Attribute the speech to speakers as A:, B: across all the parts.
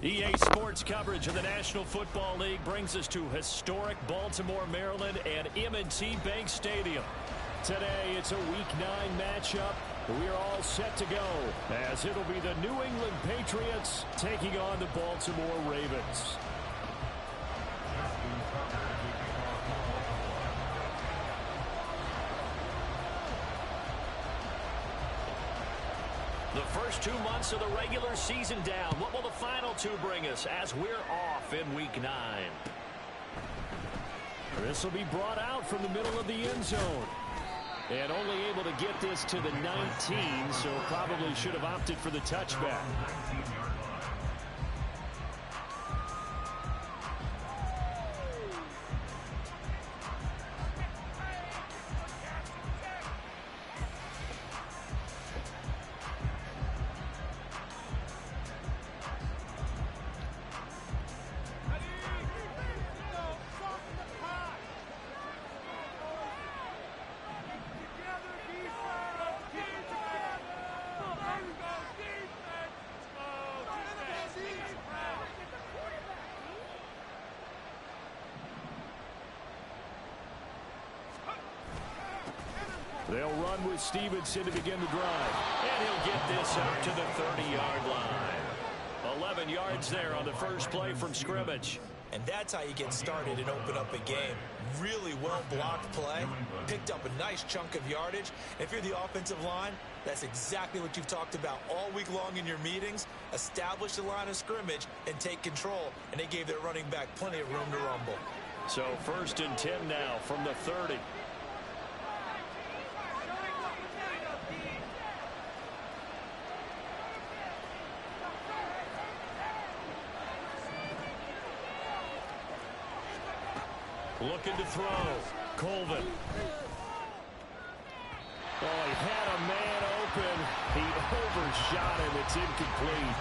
A: EA Sports coverage of the National Football League brings us to historic Baltimore, Maryland and M&T Bank Stadium. Today, it's a Week 9 matchup. We're all set to go as it'll be the New England Patriots taking on the Baltimore Ravens. The first 2 months of the regular season down. What will the final 2 bring us as we're off in Week 9? This will be brought out from the middle of the end zone. And only able to get this to the 19, so probably should have opted for the touchback. They'll run with Stevenson to begin the drive. And he'll get this out to the 30-yard line. 11 yards there on the first play from scrimmage.
B: And that's how you get started and open up a game. Really well-blocked play. Picked up a nice chunk of yardage. If you're the offensive line, that's exactly what you've talked about all week long in your meetings. Establish the line of scrimmage and take control. And they gave their running back plenty of room to rumble.
A: So 1st and 10 now from the 30. Looking to throw. Colvin. Oh, he had a man open. He overshot him. It's incomplete.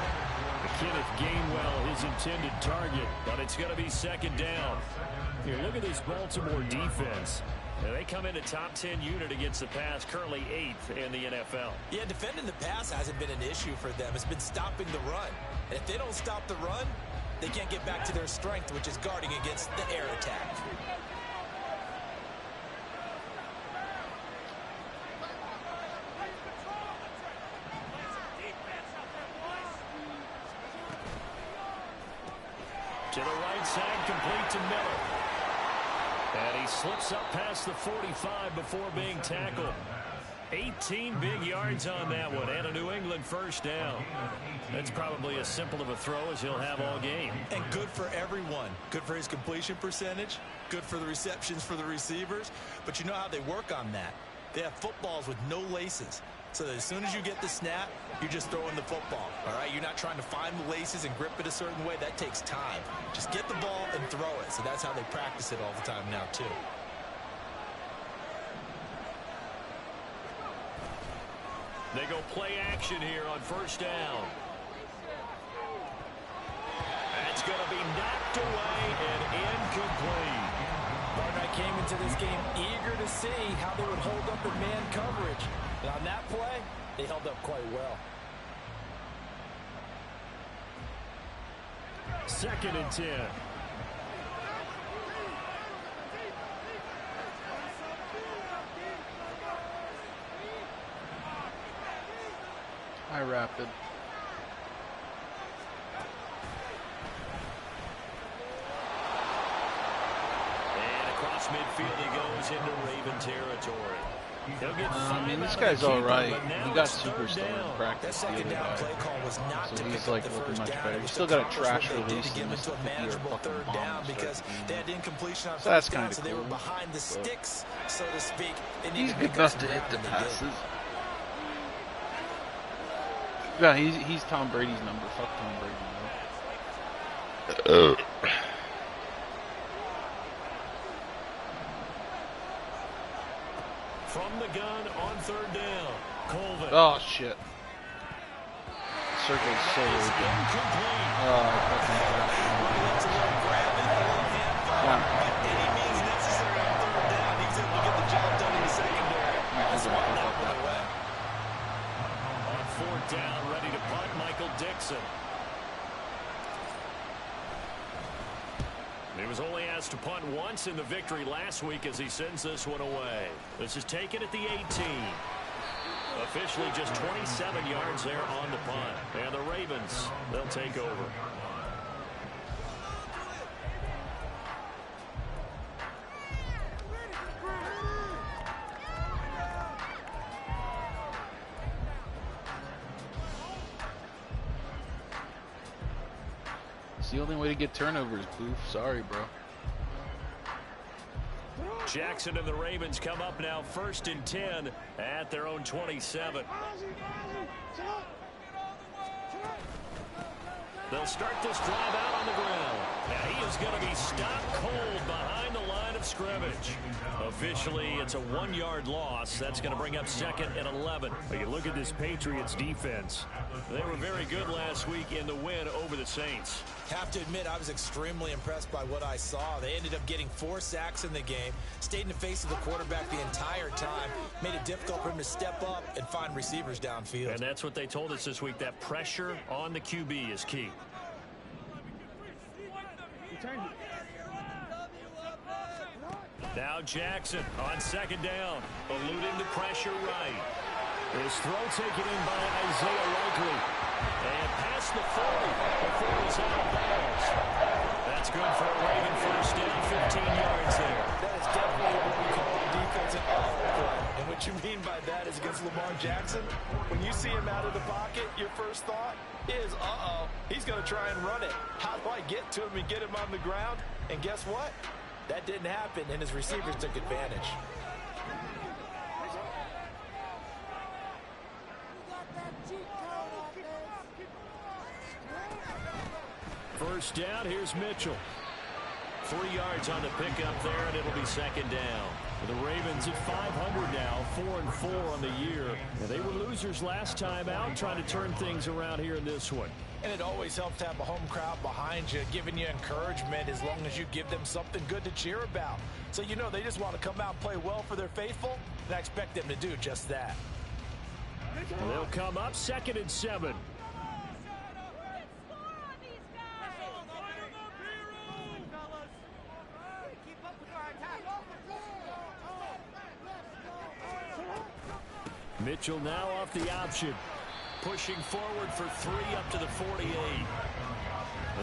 A: Kenneth Gainwell, his intended target, but it's going to be 2nd down. Here, look at this Baltimore defense. Now, they come in a top 10 unit against the pass, currently 8th in the NFL.
B: Yeah, defending the pass hasn't been an issue for them. It's been stopping the run. And if they don't stop the run, they can't get back to their strength, which is guarding against the air attack.
A: To the right side, complete to Miller. And he slips up past the 45 before being tackled. 18 big yards on that one, and a New England 1st down. That's probably as simple of a throw as he'll have all game.
B: And good for everyone. Good for his completion percentage. Good for the receptions for the receivers. But you know how they work on that. They have footballs with no laces. So that as soon as you get the snap, you're just throwing the football. All right, you're not trying to find the laces and grip it a certain way. That takes time. Just get the ball and throw it. So that's how they practice it all the time now, too.
A: They go play action here on 1st down. That's going to be knocked away and incomplete.
C: Barnett came into this game eager to see how they would hold up in man coverage. And on that play, they held up quite well.
A: 2nd and 10.
D: High Rapid.
A: And across midfield he goes into Raven territory. He'll get
D: this guy's all right. He got superstar in practice the other day, so he's like looking much better. He's still got a trash release and missed a 50-yard fucking bomb.
B: So
D: that's kind of cool.
B: They were behind the sticks, so to speak.
D: He's good enough to hit the passes. Yeah, he's Tom Brady's number. Fuck Tom Brady.
A: From the gun on 3rd down. Colvin.
D: Oh shit. Circle's so open. Oh, I fucking forgot.
B: Any means necessary on 3rd down. He's able to get the job done in the secondary. That's one that went away.
A: On 4th down, ready to punt, Michael Dixon. was only asked to punt once in the victory last week as he sends this one away. This is taken at the 18. Officially just 27 yards there on the punt. And the Ravens, they'll take over.
D: It's the only way to get turnovers, Boof. Sorry, bro.
A: Jackson and the Ravens come up now 1st and 10 at their own 27. They'll start this drive out on the ground. Now he is going to be stopped cold behind the line of scrimmage. Officially, it's a 1-yard loss. That's going to bring up 2nd and 11.
E: But you look at this Patriots defense.
A: They were very good last week in the win over the Saints.
B: Have to admit, I was extremely impressed by what I saw. They ended up getting 4 sacks in the game, stayed in the face of the quarterback the entire time, made it difficult for him to step up and find receivers downfield.
A: And that's what they told us this week, that pressure on the QB is key. Now Jackson on 2nd down, eluding the pressure right.
E: His throw taken in by Isaiah Likely.
A: And past the 40 before he's out of bounds. That's good for a Raven first down, 15 yards there.
C: That is definitely what we call a defensive play. And what you mean by that is against Lamar Jackson, when you see him out of the pocket, your first thought is, he's going to try and run it. How do I get to him and get him on the ground? And guess what? That didn't happen, and his receivers took advantage.
A: First down, here's Mitchell. 3 yards on the pickup there, and it'll be 2nd down. The Ravens at 500 now, 4-4 on the year. They were losers last time out, trying to turn things around here in this one.
C: And it always helps to have a home crowd behind you, giving you encouragement as long as you give them something good to cheer about. So you know they just want to come out and play well for their faithful, and I expect them to do just that.
A: They'll come up 2nd and 7. Mitchell now off the option. Pushing forward for 3 up to the 48.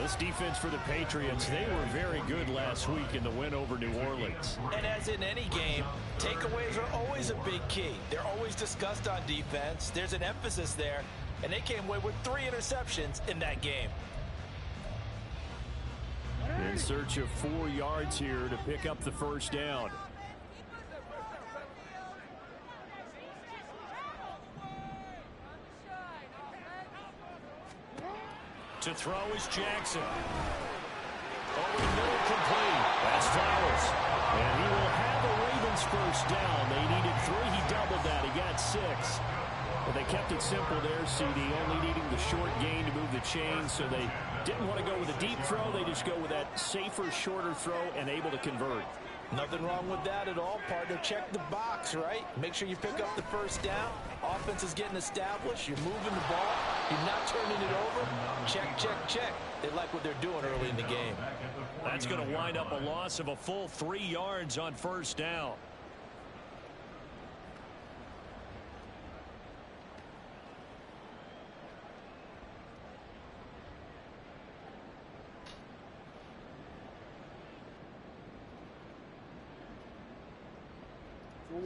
A: This defense for the Patriots, they were very good last week in the win over New Orleans.
C: And as in any game, takeaways are always a big key. They're always discussed on defense. There's an emphasis there, and they came away with 3 interceptions in that game.
A: In search of 4 yards here to pick up the first down. To throw is Jackson. Middle complete. That's Flowers. And he will have the Ravens first down. They needed 3. He doubled that. He got 6. But they kept it simple there, CD. Only needing the short gain to move the chain. So they didn't want to go with a deep throw. They just go with that safer, shorter throw and able to convert.
C: Nothing wrong with that at all, partner. Check the box, right? Make sure you pick up the first down. Offense is getting established. You're moving the ball. You're not turning it over. Check, check, check. They like what they're doing early in the game.
A: That's going to wind up a loss of a full 3 yards on first down.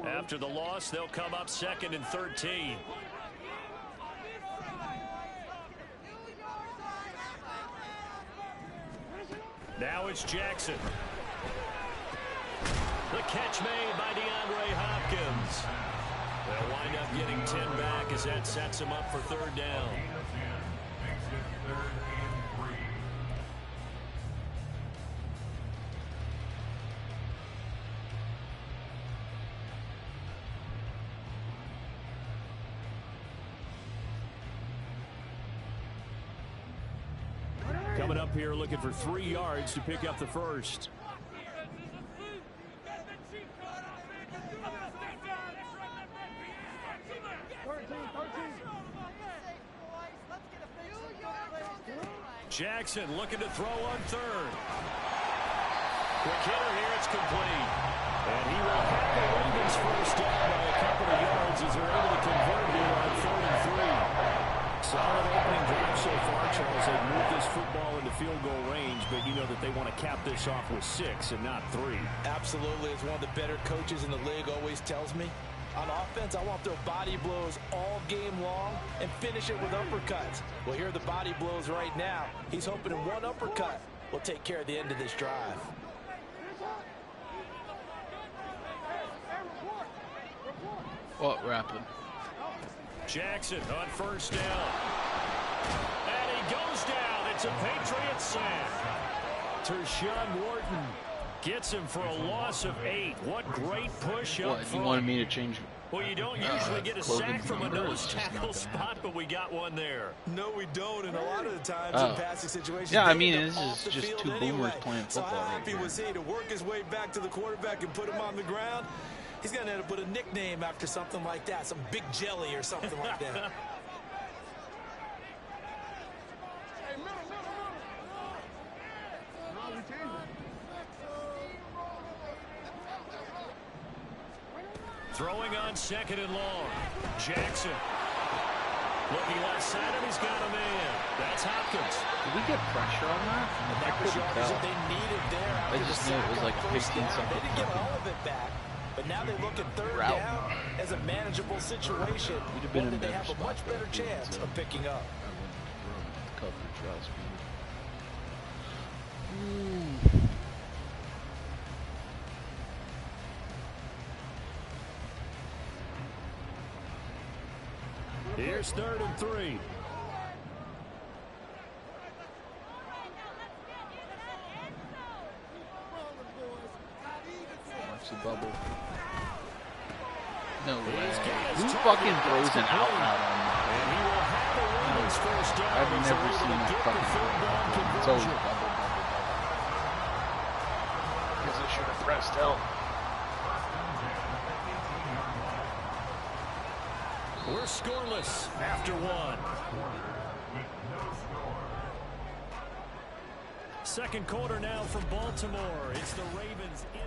A: After the loss, they'll come up 2nd and 13. Now it's Jackson. The catch made by DeAndre Hopkins. They'll wind up getting 10 back as that sets them up for 3rd down. Coming up here looking for 3 yards to pick up the first. Jackson looking to throw on 3rd. Quick hitter here, it's complete. And he will have the Ravens first down by a couple of yards as they're able to convert here on 3rd and 3. Solid opening drive so far, Charles. They've moved this football into field goal range, but you know that they want to cap this off with 6 and not 3.
C: Absolutely. As one of the better coaches in the league always tells me, on offense, I want to throw body blows all game long and finish it with uppercuts. Well, here are the body blows right now. He's hoping in one uppercut will take care of the end of this drive.
D: What rapid?
A: Jackson on first down. And he goes down. It's a Patriots sack. Tershawn Wharton gets him for a loss of 8. What great push up front.
D: You wanted me to change?
A: Well, you don't usually get a sack from a nose tackle spot, but we got one there.
C: No, we don't, and a lot of the times in passing situations.
D: Yeah, I mean, this is just two boomers playing football.
C: So how happy was he to work his way back to the quarterback and put him on the ground? He's going to end up with a nickname after something like that, some Big Jelly or something like that.
A: Throwing on 2nd and long. Jackson. Looking left side, and he's got a man. That's Hopkins.
D: Did we get pressure on that? I couldn't tell.
C: They needed there.
D: I just knew it was like 15-something.
C: They didn't get all of it back. But now they look at 3rd down as a manageable situation. One that they have a much better chance of picking up.
A: Here's 3rd and 3.
D: Watch the bubble. No way. Who fucking throws an out on that?
A: And he will have the Ravens first down.
D: I've never seen that fucking thing. It's always bubble. Guess I should have pressed L.
A: We're scoreless after 1. Second quarter now from Baltimore. It's the Ravens in.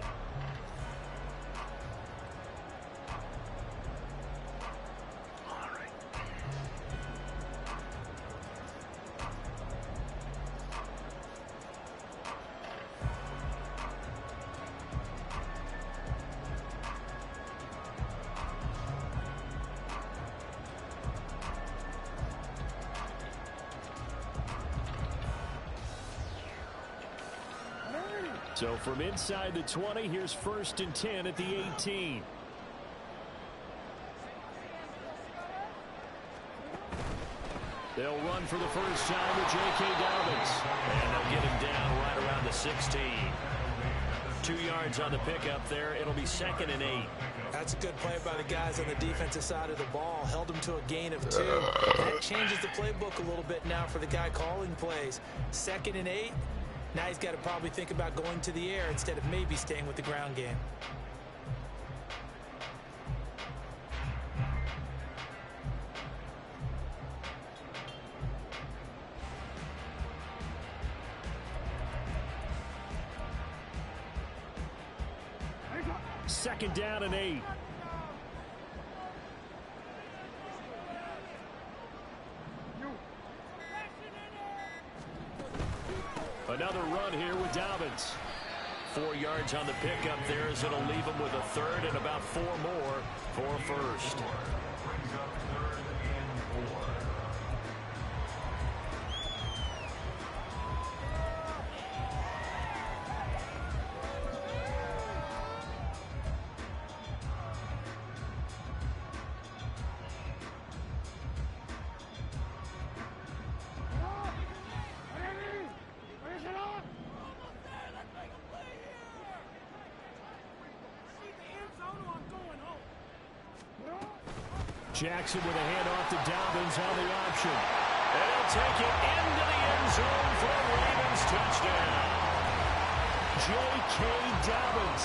A: So from inside the 20, here's 1st and 10 at the 18. They'll run for the first time with J.K. Dobbins. And they'll get him down right around the 16. 2 yards on the pickup there. It'll be 2nd and 8.
C: That's a good play by the guys on the defensive side of the ball. Held him to a gain of 2. That changes the playbook a little bit now for the guy calling plays. 2nd and 8. Now he's got to probably think about going to the air instead of maybe staying with the ground game.
A: Second down and 8. Another run here with Dobbins. 4 yards on the pickup there as it'll leave him with a 3rd and about 4 more for 1st. Jackson with a handoff to Dobbins on the option. And he'll take it into the end zone for a Ravens touchdown. J.K. Dobbins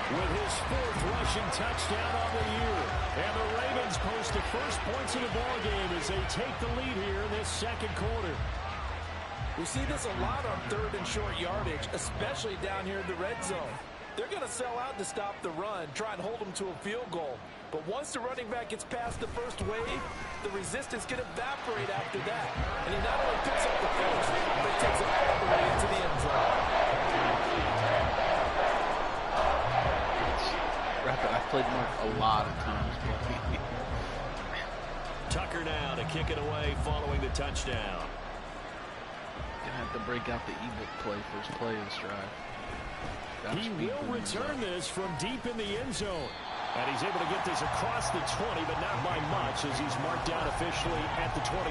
A: with his 4th rushing touchdown on the year. And the Ravens post the first points of the ball game as they take the lead here in this second quarter.
C: We see this a lot on 3rd and short yardage, especially down here in the red zone. They're going to sell out to stop the run, try and hold them to a field goal. But once the running back gets past the first wave, the resistance can evaporate after that. And he not only picks up the finish, but he takes it all the way into the end zone.
D: I've played Mark a lot of times.
A: Tucker now to kick it away following the touchdown.
D: Gonna have to break out the ebook play first play of this drive.
A: He will return this from deep in the end zone. And he's able to get this across the 20, but not by much as he's marked down officially at the 21.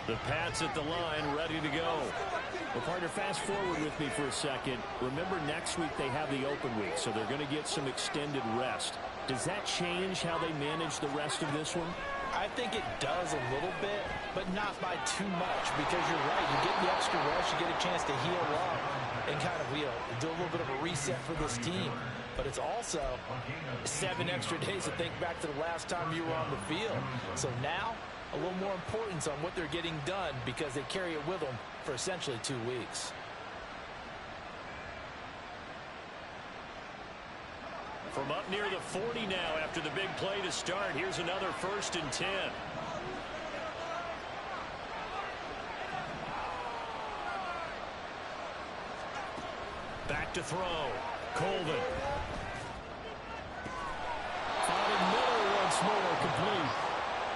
A: The Pats at the line, ready to go. Well, partner, fast forward with me for a second. Remember, next week they have the open week, so they're going to get some extended rest. Does that change how they manage the rest of this one?
C: I think it does a little bit, but not by too much, because you're right. You get the extra rest, you get a chance to heal up and kind of do a little bit of a reset for this team. But it's also 7 extra days to think back to the last time you were on the field. So now, a little more importance on what they're getting done because they carry it with them for essentially 2 weeks.
A: From up near the 40 now after the big play to start. Here's another 1st and 10. Back to throw. Colvin. Found in middle once more, complete.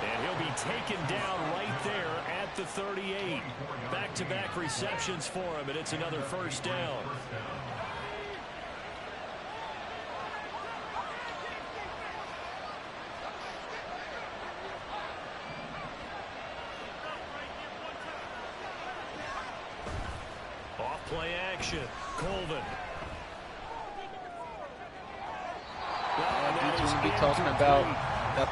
A: And he'll be taken down right there at the 38. Back-to-back receptions for him, and it's another 1st down. Off-play action. Colvin.
D: Dudes will be talking about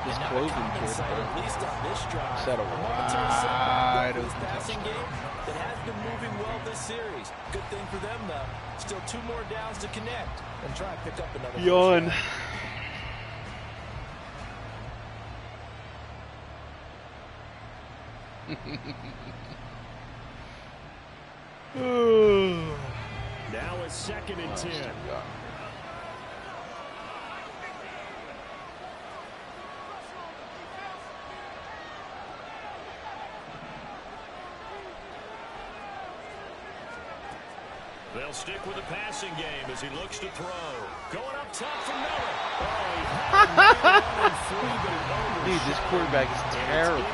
D: this Cloven kid,
C: at least on this drive.
D: Set a wide open
C: passing game that has been moving well this series. Good thing for them, though. Still 2 more downs to connect and try and pick up another.
D: Yawn.
A: Now it's 2nd and 10. They'll stick with the passing game as he looks to throw. Going up top for Miller.
D: Dude, this quarterback is terrible.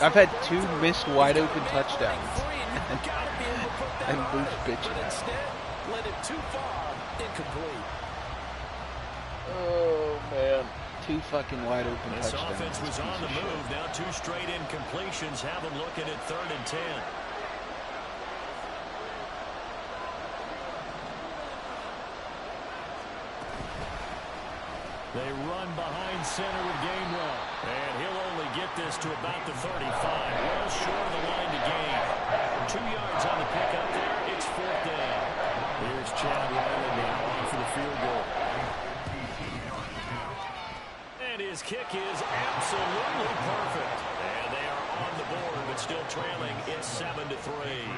D: I've had 2 missed wide open touchdowns. And Booth bitching.
C: Let it too far, incomplete.
D: Oh, man. 2 fucking wide open
A: this
D: touchdowns.
A: This offense was on the move. Now 2 straight incompletions. Have them looking at 3rd and 10. They run behind center with Gainwell. And he'll only get this to about the 35. Well short of the line to gain. 2 yards on the pick up there. It's 4th down. Here's Chad Riley now on for the field goal. And his kick is absolutely perfect. And they are on the board, but still trailing. It's 7-3.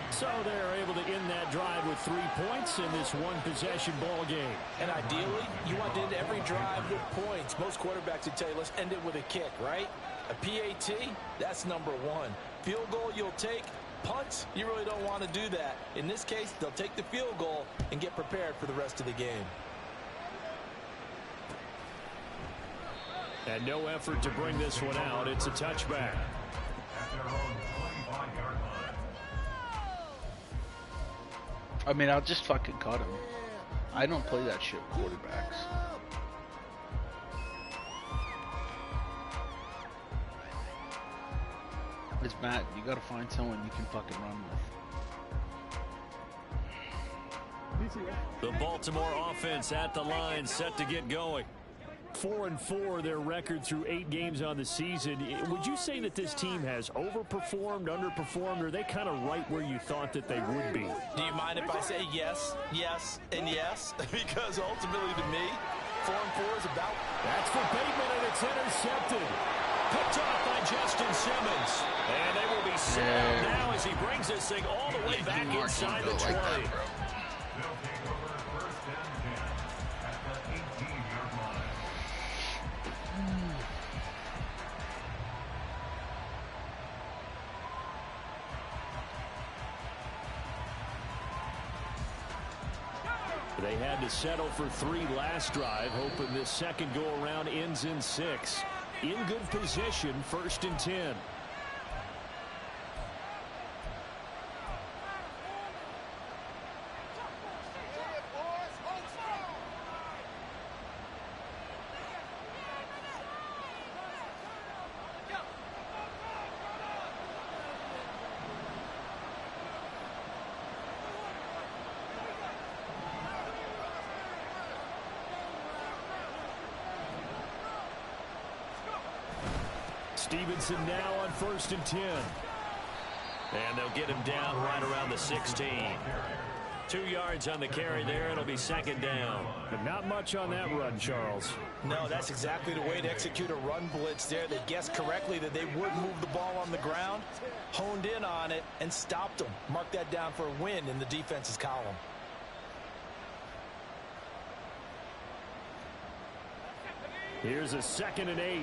A: So they're able to end that drive with 3 points in this 1-possession ball game.
C: And ideally, you want to end every drive with points. Most quarterbacks would tell you, let's end it with a kick, right? A PAT, that's number 1. Field goal you'll take. Punts, you really don't want to do that. In this case, they'll take the field goal and get prepared for the rest of the game.
A: And no effort to bring this one out. It's a touchback.
D: I mean, I'll just fucking cut him. I don't play that shit with quarterbacks. It's Matt, you gotta find someone you can fucking run with.
A: The Baltimore offense at the line, set to get going. 4-4 their record through 8 games on the season. Would you say that this team has overperformed, underperformed, or are they kind of right where you thought that they would be?
C: Do you mind if I say yes, yes, and yes? Because ultimately to me, 4-4 is about...
A: That's for Bateman, and it's intercepted. Picked off by Justin Simmons. And they will be set out now as he brings this thing all the way back inside the 20. They had to settle for 3 last drive, hoping this second go-around ends in 6. In good position, 1st and 10. Stevenson now on 1st and 10. And they'll get him down right around the 16. 2 yards on the carry there. It'll be 2nd down. But not much on that run, Charles.
C: No, that's exactly the way to execute a run blitz there. They guessed correctly that they would move the ball on the ground, honed in on it, and stopped them. Mark that down for a win in the defense's column.
A: Here's a 2nd and 8.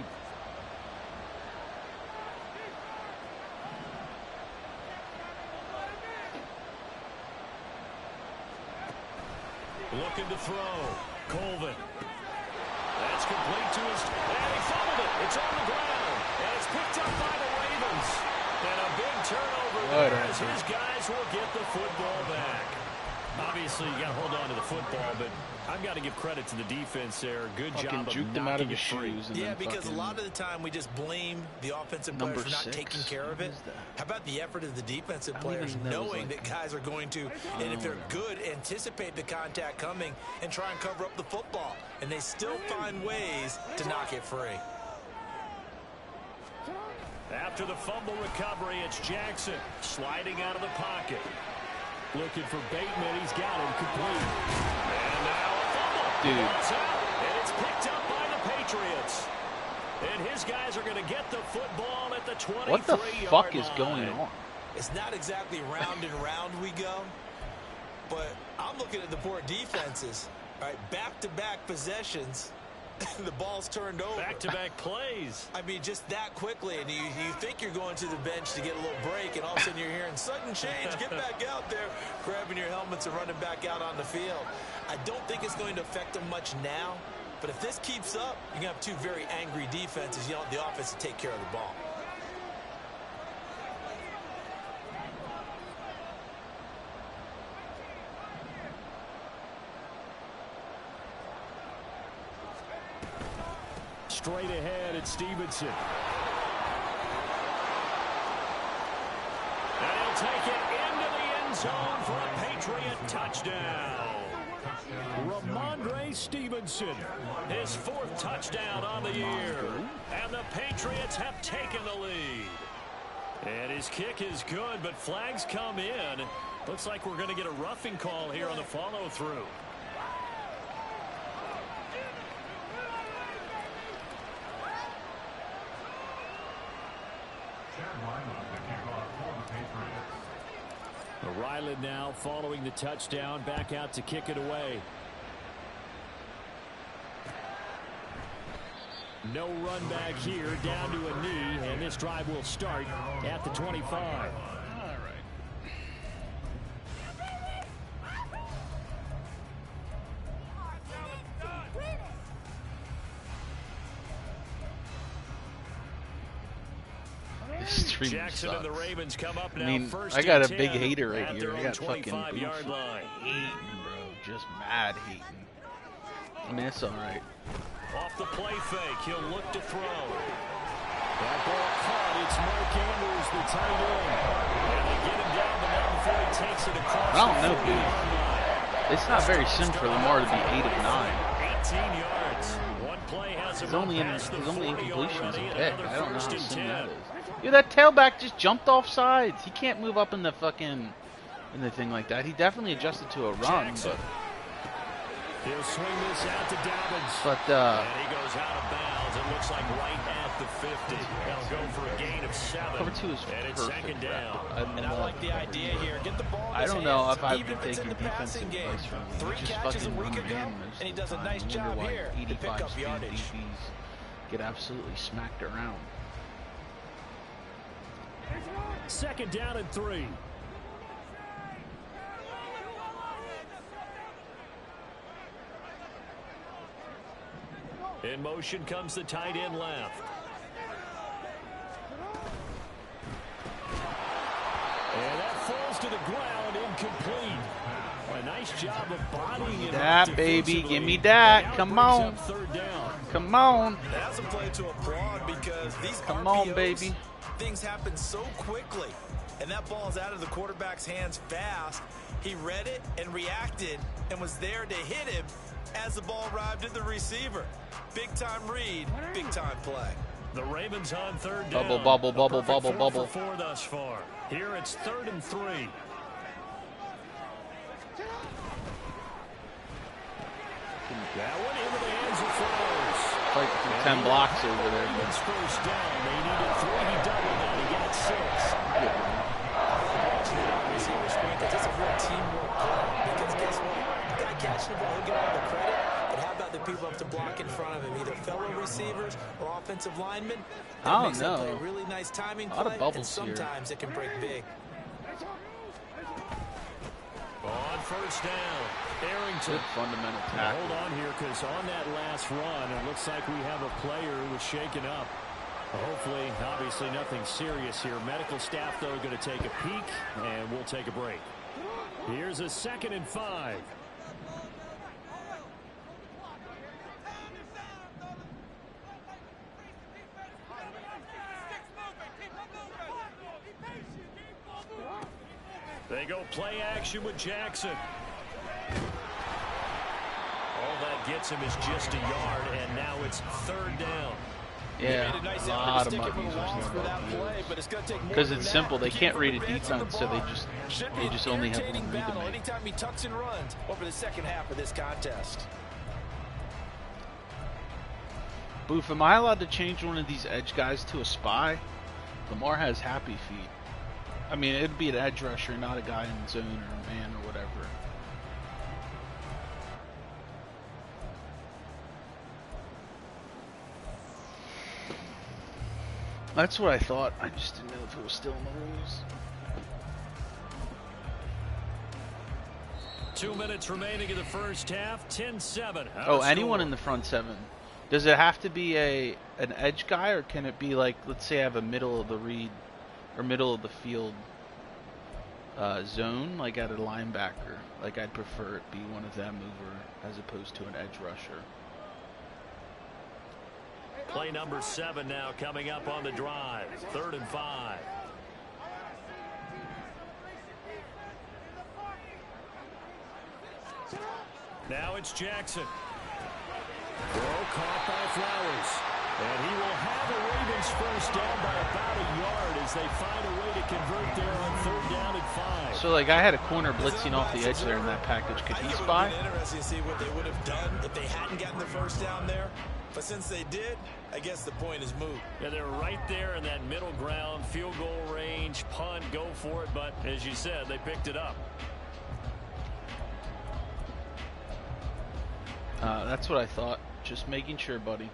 A: Looking to throw. Colvin. That's complete to his... And he fumbled it. It's on the ground. And it's picked up by the Ravens. And a big turnover there as his guys will get the football back. Obviously, you got to hold on to the football, but I've got to give credit to the defense there. Good job of
D: juked them out of his
A: free.
D: shoes.
C: Yeah, because a lot of the time we just blame the offensive players for not taking care of it. How about the effort of the defensive players knowing that guys are going to, and if they're good, anticipate the contact coming and try and cover up the football. And they still find ways to knock it free.
A: After the fumble recovery, it's Jackson sliding out of the pocket. Looking for Bateman. He's got him complete. And now a fumble.
D: Dude.
A: And it's picked up by the Patriots. And his guys are going to get the football at the 23-yard line.
D: What the fuck is going on?
C: It's not exactly round and round we go, but I'm looking at the poor defenses. All right, back-to-back possessions. The ball's turned over.
A: Back-to-back plays.
C: I mean, just that quickly, and you think you're going to the bench to get a little break, and all of a sudden you're hearing sudden change. Get back out there, grabbing your helmets and running back out on the field. I don't think it's going to affect them much now, but if this keeps up, you're going to have 2 very angry defenses. You want the offense to take care of the ball.
A: Straight ahead at Stevenson. And he'll take it into the end zone for a Patriot touchdown. Ramondre Stevenson, his 4th touchdown on the year. And the Patriots have taken the lead. And his kick is good, but flags come in. Looks like we're going to get a roughing call here on the follow-through. Ryland now following the touchdown, back out to kick it away. No run back here, down to a knee, and this drive will start at the 25. Jackson and the Ravens come up now.
D: I mean, I got a big hater right here. I got fucking hating, bro. Just mad hating. I mean, it's all right.
A: Off the play fake, he'll look to throw. That ball caught. It's Mark Andrews, the tight end. And they get him down the mound before he takes it across.
D: I don't know, dude. It's not very soon for Lamar to be 8 of 9.
A: 18 yards. One play.
D: His only incompletion is a pick. I don't know how soon that is. Dude, that tailback just jumped off sides. He can't move up in the fucking thing like that. He definitely adjusted to a run, but
A: he'll swing this out to Dobbins.
D: But
A: and he goes out of bounds. It looks like right at the 50. They'll go for a gain of 7.
D: cover 2 is
A: and it's
D: perfect.
A: second down.
C: And I like the idea here. Get the ball in
D: I
C: his
D: don't know
C: hands,
D: if I
C: even
D: would
C: if it's
D: take
C: in
D: your
C: the passing
D: defensive
C: game.
D: advice from him.
C: 3
D: Just
C: catches a
D: fucking
C: week
D: run
C: ago,
D: man most
C: and he
D: of the
C: does a
D: time.
C: nice
D: I wonder
C: job
D: why
C: here to pick
D: 85
C: up
D: speed
C: yardage.
D: DBs get absolutely smacked around.
A: Second down and 3. In motion comes the tight end left. And that falls to the ground, incomplete. A nice job of bodying it.
D: That baby, give me that. Come on. Come on.
C: That's a play to applaud because these
D: Come
C: RPOs,
D: on, baby.
C: things happen so quickly. And that ball's out of the quarterback's hands fast. He read it and reacted and was there to hit him as the ball arrived at the receiver. Big time read, big time play.
A: The Ravens on third down.
D: Bubble, bubble, bubble, bubble, bubble.
A: 4 thus far. Here it's 3rd and 3. That one into the hands of Flowers.
D: Like 10 blocks over there.
A: Ravens first down. They needed 3. He doubled that. He got 6.
C: Receiver screen, because it's a real teamwork play. Because guess what? The guy catching the ball, he'll get all the credit. But how about the people up to block in front of him? Either fellow receivers or offensive linemen.
D: I don't
C: makes that play
D: know.
C: a really nice timing
D: A lot of
C: play,
D: bubbles
C: and
D: here.
C: sometimes it can break big.
A: On first down, Arrington.
D: Good fundamental
A: Now,
D: tackle.
A: hold on here, because on that last run, it looks like we have a player who was shaken up. Hopefully, obviously nothing serious here. Medical staff, though, going to take a peek, and we'll take a break. Here's a 2nd and 5. They go play action with Jackson. All that gets him is just a yard, and now it's 3rd down.
D: Yeah, a lot of monkeys because it's simple. They can't read a defense, so they just only have one read to make.
C: Anytime he tucks and runs over the second half of this contest.
D: Boof, am I allowed to change one of these edge guys to a spy? Lamar has happy feet. I mean, it'd be an edge rusher, not a guy in zone or a man or whatever. That's what I thought. I just didn't know if it was still in the rules.
A: 2 minutes remaining in the first half. 10-7.
D: Oh, anyone in the front 7. Does it have to be an edge guy, or can it be like, let's say I have a middle of the read or middle of the field zone, like at a linebacker? Like I'd prefer it be one of them over as opposed to an edge rusher.
A: Play number 7 now coming up on the drive. 3rd and 5. Now it's Jackson. Throw caught by Flowers. And he will have the Ravens first down by about a yard as they find a way to convert there on 3rd down and 5.
D: So like I had a corner blitzing off the edge there in that package. Could he spy?
C: Interesting to see what they would have done if they hadn't gotten the first down there. But since they did, I guess the point is moot.
A: Yeah, they're right there in that middle ground, field goal range, punt, go for it. But as you said, they picked it up.
D: That's what I thought. Just making sure, buddy.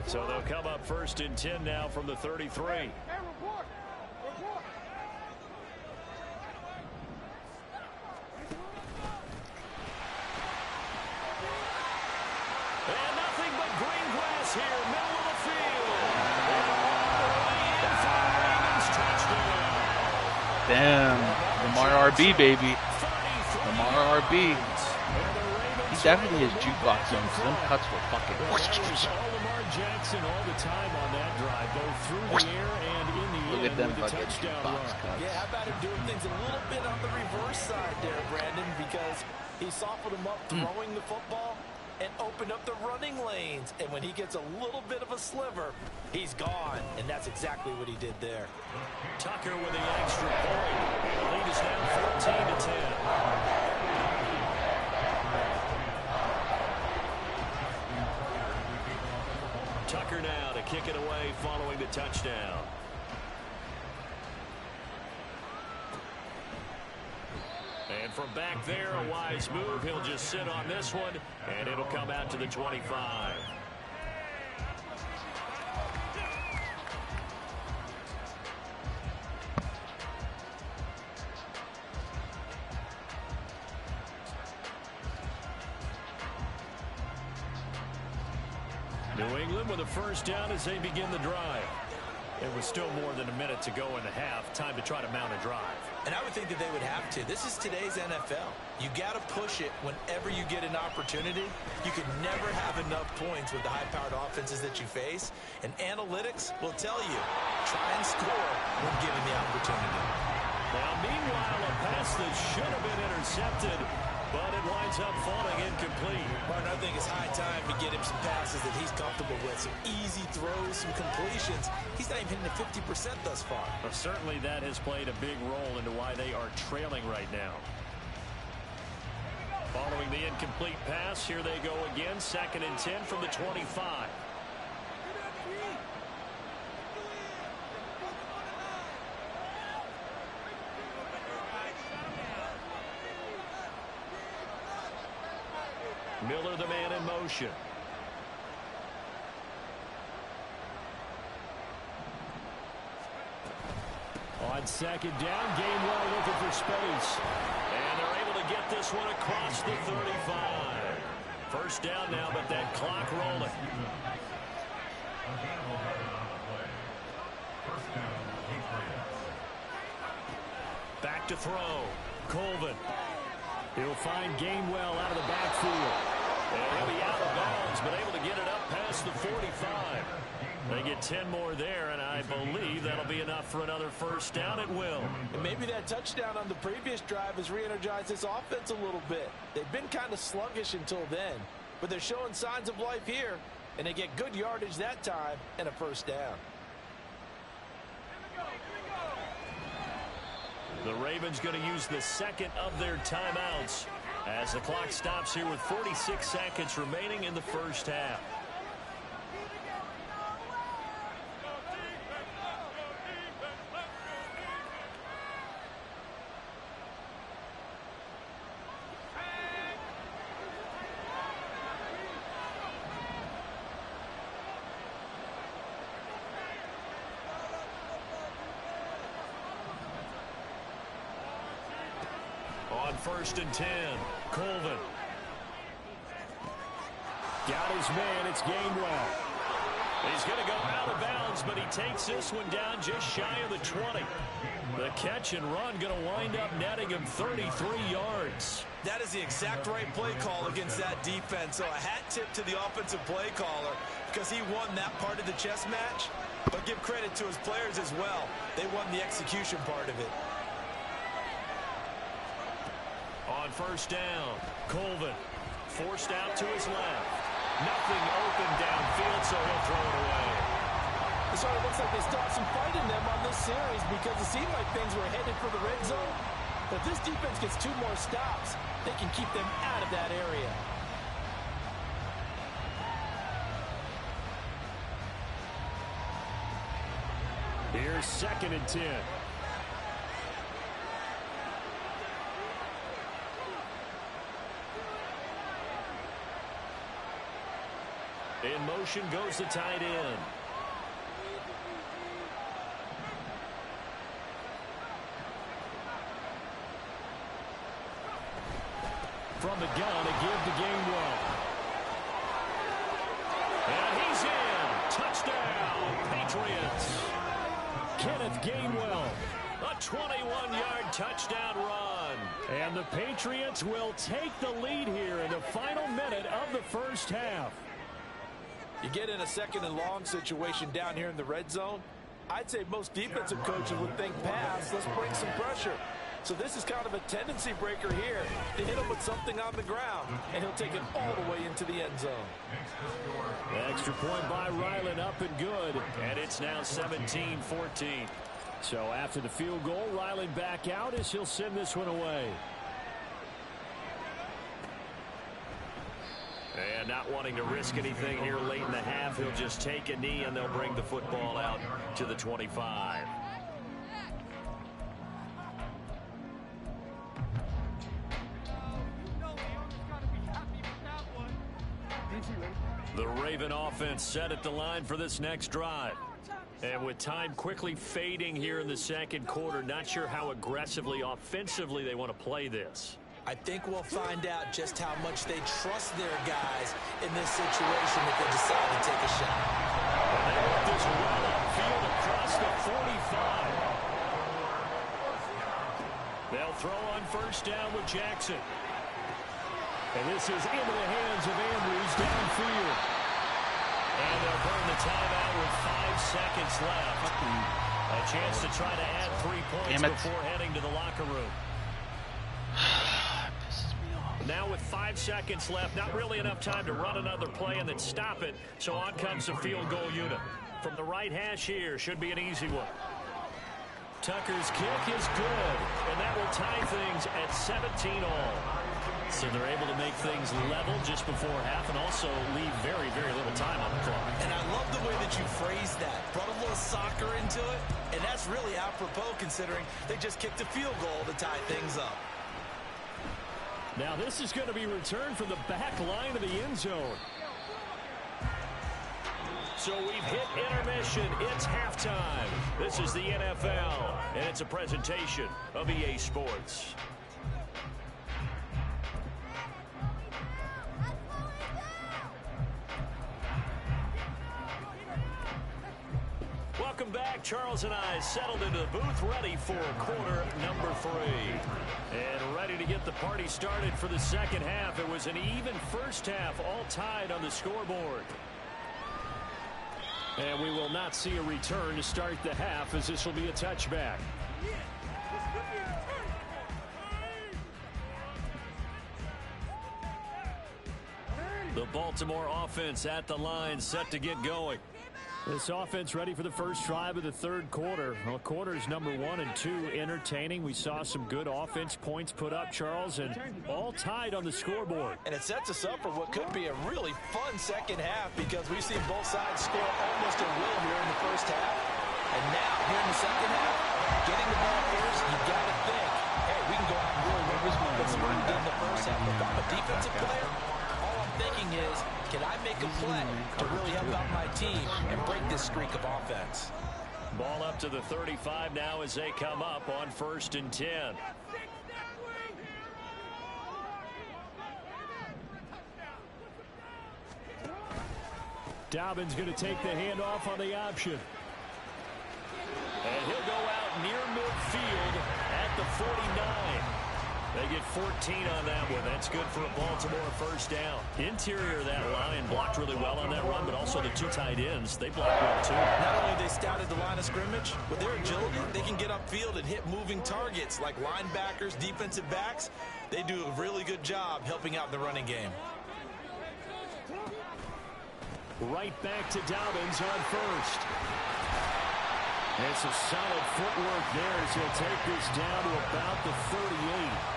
A: So they'll come up 1st and 10 now from the 33. And nothing but green grass here, middle of the field. And all the way in for a Ravens touchdown.
D: Damn. Lamar RB, baby. Lamar RB. He's definitely his jukebox zones. Them cuts were fucking.
A: All Lamar Jackson all the time on that drive, both through the air and in the
D: Look at them
A: with the
D: fucking
A: touchdown
D: jukebox
A: run.
D: cuts.
C: Yeah, how about him doing things a little bit on the reverse side there, Brandon, because he softened him up throwing the football and opened up the running lanes. And when he gets a little bit of a sliver, he's gone. And that's exactly what he did there.
A: Tucker with the extra point. The lead is now 14-10. Tucker now to kick it away following the touchdown. And from back there, a wise move. He'll just sit on this one, and it'll come out to the 25. New England with a first down as they begin the drive. It was still more than a minute to go in the half. Time to try to mount a drive.
B: And I would think that they would have to. This is today's NFL. You got to push it whenever you get an opportunity. You can never have enough points with the high-powered offenses that you face. And analytics will tell you, try and score when given the opportunity.
A: Now, meanwhile, a pass that should have been intercepted, but it winds up falling incomplete.
B: Martin, I think it's high time to get him some passes that he's comfortable with. Some easy throws, some completions. He's not even hitting the 50% thus far.
A: Well, certainly that has played a big role into why they are trailing right now. Following the incomplete pass, here they go again. 2nd and 10 from the 25. Miller, the man in motion. On 2nd down, Gainwell looking for space. And they're able to get this one across the 35. First down now, but that clock rolling. Back to throw. Colvin. He'll find Gainwell out of the backfield. And he'll be out of bounds, but able to get it up past the 45. They get 10 more there, and I believe that'll be enough for another first down. It will.
C: And maybe that touchdown on the previous drive has re-energized this offense a little bit. They've been kind of sluggish until then, but they're showing signs of life here, and they get good yardage that time and a first down.
A: The Ravens going to use the second of their timeouts as the clock stops here with 46 seconds remaining in the first half. On 1st and 10, Colvin. Got his man, it's Gainwell. He's going to go out of bounds, but he takes this one down just shy of the 20. The catch and run going to wind up netting him 33 yards.
B: That is the exact right play call against that defense. So a hat tip to the offensive play caller because he won that part of the chess match. But give credit to his players as well. They won the execution part of it.
A: On 1st down, Colvin forced out to his left. Nothing open downfield, so he'll throw it away.
C: It sort of looks like they still have some fight in them on this series because it seemed like things were headed for the red zone. But if this defense gets 2 more stops, they can keep them out of that area.
A: Here's 2nd and 10. In motion goes the tight end. From the gun, a give to Gainwell. And he's in. Touchdown, Patriots. Kenneth Gainwell, a 21-yard touchdown run. And the Patriots will take the lead here in the final minute the first half.
C: You get in a second and long situation down here in the red zone. I'd say most defensive coaches would think pass. Let's bring some pressure. So this is kind of a tendency breaker here to hit him with something on the ground, and he'll take it all the way into the end zone.
A: The extra point by Ryland up and good, and it's now 17-14. So after the field goal, Ryland back out as he'll send this one away. And not wanting to risk anything here late in the half, he'll just take a knee, and they'll bring the football out to the 25. The Raven offense set at the line for this next drive. And with time quickly fading here in the second quarter, not sure how aggressively, offensively they want to play this.
B: I think we'll find out just how much they trust their guys in this situation if they decide to take a shot.
A: And they want this well upfield across the 45. They'll throw on first down with Jackson. And this is into the hands of Andrews downfield. And they'll burn the timeout with 5 seconds left. A chance to try to add 3 points before heading to the locker room. Now with 5 seconds left, not really enough time to run another play and then stop it. So on comes the field goal unit. From the right hash here, should be an easy one. Tucker's kick is good, and that will tie things at 17 all. So they're able to make things level just before half and also leave very, very little time on the clock.
B: And I love the way that you phrased that. Brought a little soccer into it, and that's really apropos considering they just kicked a field goal to tie things up.
A: Now this is going to be returned from the back line of the end zone. So we've hit intermission. It's halftime. This is the NFL, and it's a presentation of EA Sports. Welcome back. Charles and I settled into the booth, ready for quarter number 3. And ready to get the party started for the second half. It was an even first half, all tied on the scoreboard. And we will not see a return to start the half, as this will be a touchback. The Baltimore offense at the line, set to get going. This offense ready for the first drive of the third quarter. Well, quarters number 1 and 2 entertaining. We saw some good offense points put up, Charles, and all tied on the scoreboard.
C: And it sets us up for what could be a really fun second half because we've seen both sides score almost at will here in the first half. And now, here in the second half, getting the ball first, you got to think, hey, we can go out and really make this offensive run in the first half. If I'm a defensive player, all I'm thinking is, can I make a play to really help out my team and break this streak of offense?
A: Ball up to the 35 now as they come up on 1st and 10. Dobbins going to take the handoff on the option. And he'll go out near midfield at the 49. They get 14 on that one. That's good for a Baltimore first down. Interior of that line blocked really well on that run, but also the 2 tight ends, they blocked well too.
C: Not only they scouted the line of scrimmage, with their agility, they can get upfield and hit moving targets like linebackers, defensive backs. They do a really good job helping out in the running game.
A: Right back to Dobbins on first. It's a solid footwork there as he'll take this down to about the 38.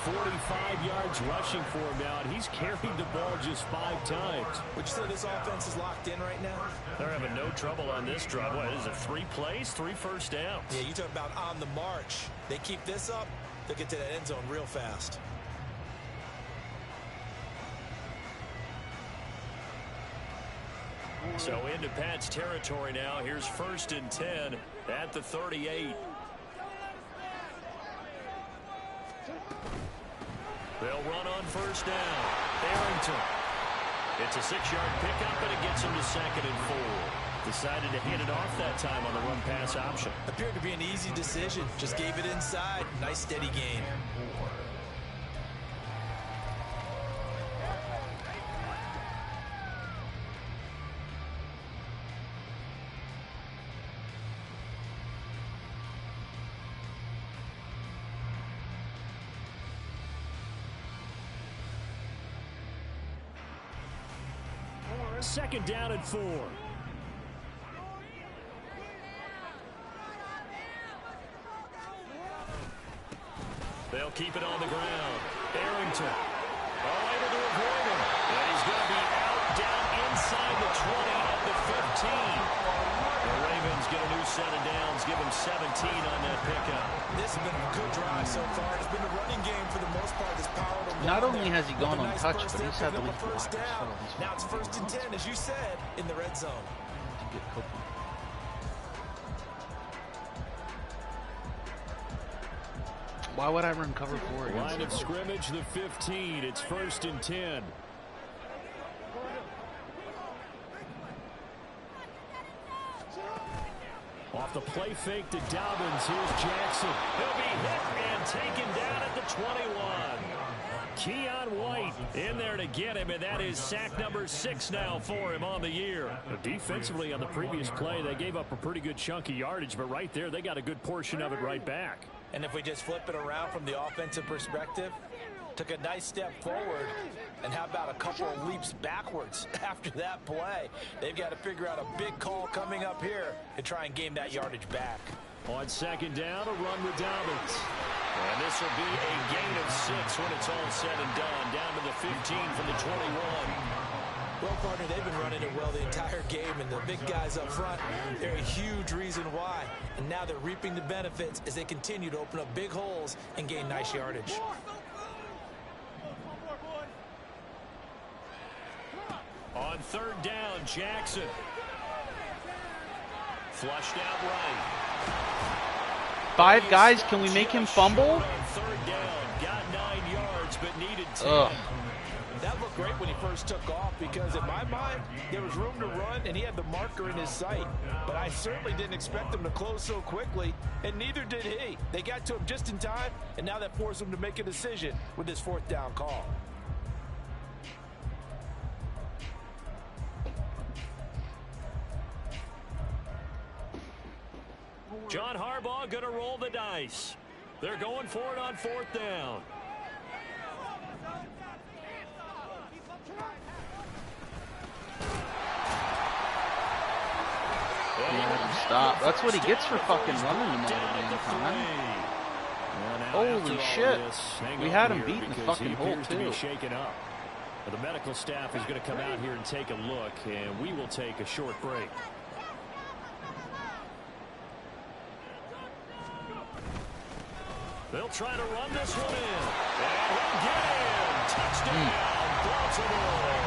A: 45 yards rushing for him now, and he's carried the ball just 5 times.
C: Would you say this offense is locked in right now?
A: They're having no trouble on this drive. What is it, 3 plays, 3 first downs?
C: Yeah, you talk about on the march. They keep this up, they'll get to that end zone real fast.
A: So into Pat's territory now. Here's 1st and 10 at the 38. They'll run on first down. Arrington. It's a 6-yard pickup, and it gets him to 2nd and 4. Decided to hand it off that time on the run-pass option.
C: Appeared to be an easy decision. Just gave it inside. Nice, steady gain.
A: Second down and 4. They'll keep it on the ground. Arrington. Able to avoid him. And he's going to be out down inside the 20 at the 15. The Ravens get a new set of downs. Give him 17 on that pickup.
C: This has been a good drive so far. It's been a running game for the most part. This power
D: Not only has he gone untouched, but he's had the lead
C: first down. Now it's 1st and 10, as you said, in the red zone.
D: Why would I run cover 4 against
A: Line of scrimmage, the 15. It's 1st and 10. Off the play fake to Dobbins. Here's Jackson. He'll be hit and taken down at the 21. Keon White in there to get him, and that is sack number 6 now for him on the year. Defensively on the previous play, they gave up a pretty good chunk of yardage, but right there, they got a good portion of it right back.
C: And if we just flip it around from the offensive perspective, took a nice step forward, and how about a couple of leaps backwards after that play? They've got to figure out a big call coming up here to try and gain that yardage back.
A: On second down, a run with Dobbins. And this will be a gain of 6 when it's all said and done. Down to the 15 from the 21.
C: Well, partner, they've been running it well the entire game, and the big guys up front, they're a huge reason why. And now they're reaping the benefits as they continue to open up big holes and gain nice yardage.
A: On third down, Jackson. Flushed out right.
D: 5 guys, can we make him fumble?
A: Third down, got 9 yards, but needed 10.
D: Ugh.
C: That looked great when he first took off because, in my mind, there was room to run and he had the marker in his sight. But I certainly didn't expect him to close so quickly, and neither did he. They got to him just in time, and now that forced him to make a decision with his 4th down call.
A: John Harbaugh going to roll the dice. They're going for it on 4th down.
D: Stop. That's what he gets for fucking running him all the damn time. Holy shit. We had him beat in the fucking hole, too.
A: Shaken up. The medical staff is going to come out here and take a look, and we will take a short break. They'll try to run this one in. And he'll get in. Touchdown, Baltimore.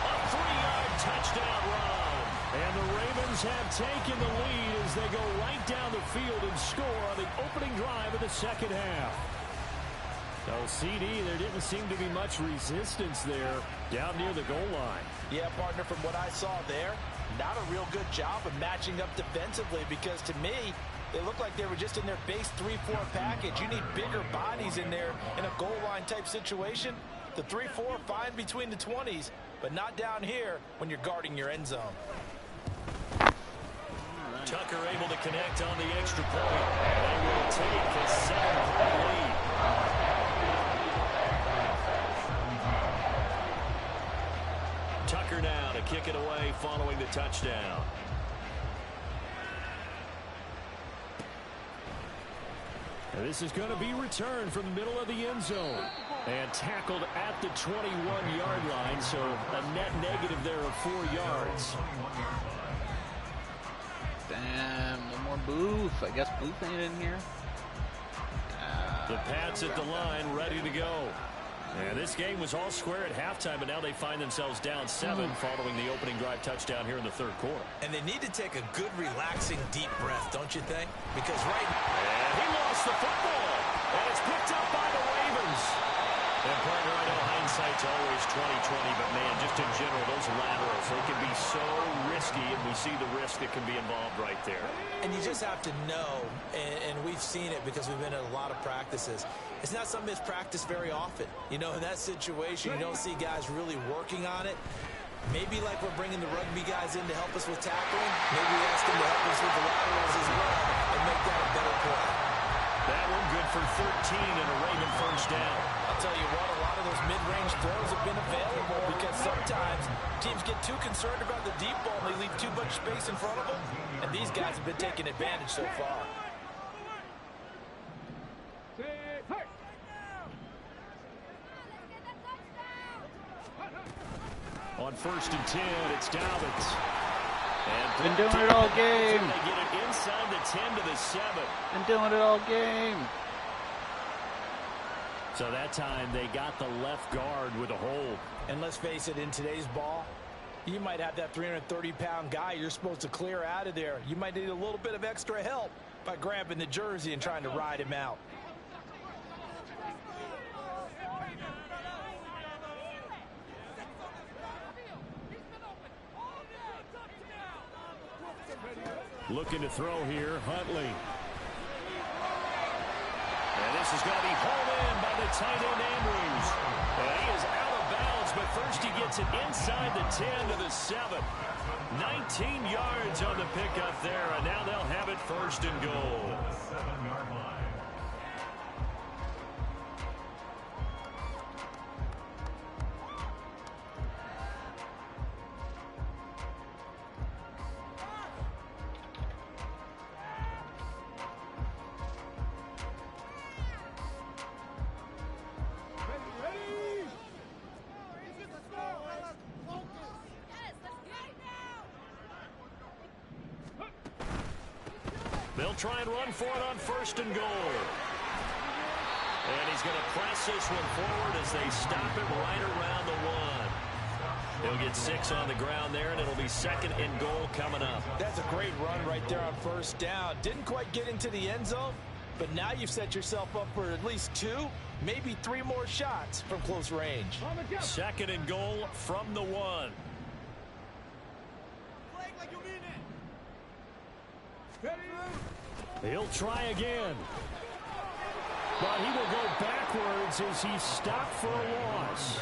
A: A 3-yard touchdown run. And the Ravens have taken the lead as they go right down the field and score on the opening drive of the second half. So, CD, there didn't seem to be much resistance there down near the goal line.
C: Yeah, partner, from what I saw there, not a real good job of matching up defensively because, to me, they looked like they were just in their base 3-4 package. You need bigger bodies in there in a goal line type situation. The 3-4, fine between the 20s, but not down here when you're guarding your end zone.
A: Tucker able to connect on the extra point. They will take a 7-point lead. Tucker now to kick it away following the touchdown. And this is going to be returned from the middle of the end zone. And tackled at the 21-yard line, so a net negative there of 4 yards.
D: Damn, no more Booth. I guess Booth ain't in here.
A: The Pats at the line, ready to go. And this game was all square at halftime, but now they find themselves down 7 following the opening drive touchdown here in the third quarter.
C: And they need to take a good, relaxing, deep breath, don't you think? Because
A: And he lost the football, and it's picked up by the Ravens. And, partner, I know hindsight's always 20/20, but, man, just in general, those laterals, they can be so risky, and we see the risk that can be involved right there.
C: And you just have to know, and we've seen it because we've been at a lot of practices, it's not something that's practiced very often. You know, in that situation, you don't see guys really working on it. Maybe like we're bringing the rugby guys in to help us with tackling, maybe we ask them to help us with the laterals as well and make that a better play.
A: That one good for 13 and a Raven first down.
C: I'll tell you what, a lot of those mid-range throws have been available because some sometimes teams get too concerned about the deep ball and they leave too much space in front of them. And these guys have been taking advantage so far.
A: On 1st and 10, it's Dobbins. And
D: been doing it all game.
A: They get it inside the 10 to the 7.
D: Been doing it all game.
A: So that time they got the left guard with a hold.
C: And let's face it, in today's ball, you might have that 330-pound guy you're supposed to clear out of there. You might need a little bit of extra help by grabbing the jersey and trying to ride him out.
A: Looking to throw here, Huntley. And this is going to be hauled in by the tight end, Andrews. And he is out of bounds, but first he gets it inside the 10 to the 7. 19 yards on the pickup there, and now they'll have it 1st and goal. They'll try and run for it on 1st and goal. And he's going to press this one forward as they stop it right around the 1. He'll get 6 on the ground there, and it'll be 2nd and goal coming up.
C: That's a great run right there on 1st down. Didn't quite get into the end zone, but now you've set yourself up for at least 2, maybe 3 more shots from close range.
A: 2nd and goal from the 1. He'll try again. But he will go backwards as he's stopped for a loss.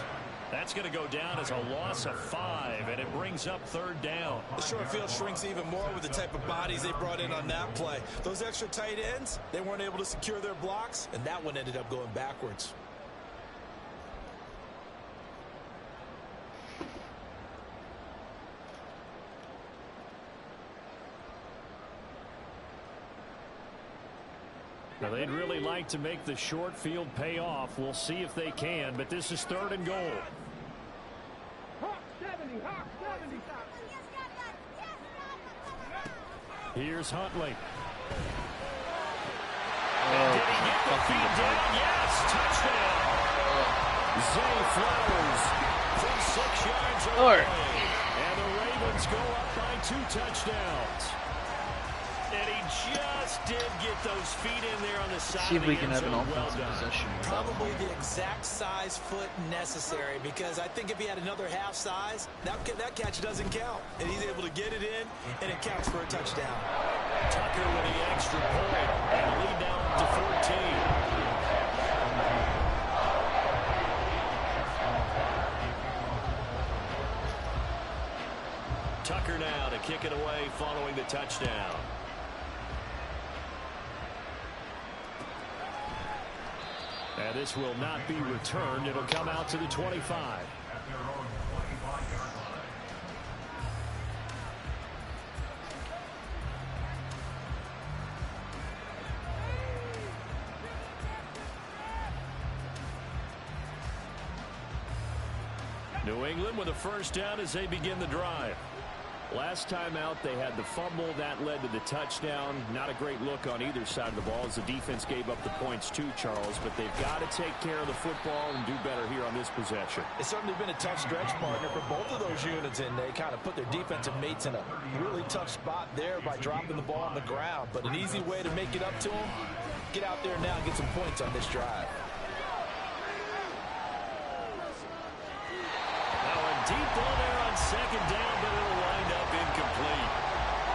A: That's going to go down as a loss of 5, and it brings up 3rd down.
B: The short field shrinks even more with the type of bodies they brought in on that play. Those extra tight ends, they weren't able to secure their blocks,
C: And that one ended up going backwards.
A: Now, they'd really like to make the short field pay off. We'll see if they can, but this is 3rd and goal. Here's Huntley. And did he get the feed down? Yes, touchdown. Zay Flowers from 6 yards away. And the Ravens go up by 2 touchdowns. And he just did get those feet in there on the side.
D: See if
A: of
D: we
A: the
D: can
A: end
D: have an
A: zone.
D: offensive
A: Well done.
D: possession.
C: Probably the exact size foot necessary, because I think if he had another half size, that catch doesn't count. And he's able to get it in, and it counts for a touchdown.
A: Tucker with the extra point and lead now up to 14. Tucker now to kick it away following the touchdown. And this will not be returned. It'll come out to the 25. New England with a 1st down as they begin the drive. Last time out, they had the fumble. That led to the touchdown. Not a great look on either side of the ball as the defense gave up the points too, Charles. But they've got to take care of the football and do better here on this possession.
C: It's certainly been a tough stretch, partner, for both of those units, and they kind of put their defensive mates in a really tough spot there by dropping the ball on the ground. But an easy way to make it up to them, get out there now and get some points on this drive.
A: Deep ball there on 2nd down, but it'll wind up incomplete.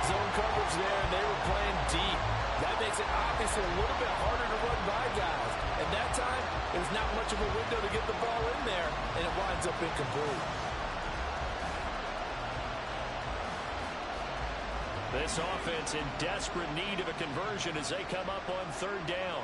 C: Zone coverage there, and they were playing deep. That makes it obviously a little bit harder to run by guys. And that time, there's not much of a window to get the ball in there, and it winds up incomplete.
A: This offense in desperate need of a conversion as they come up on 3rd down.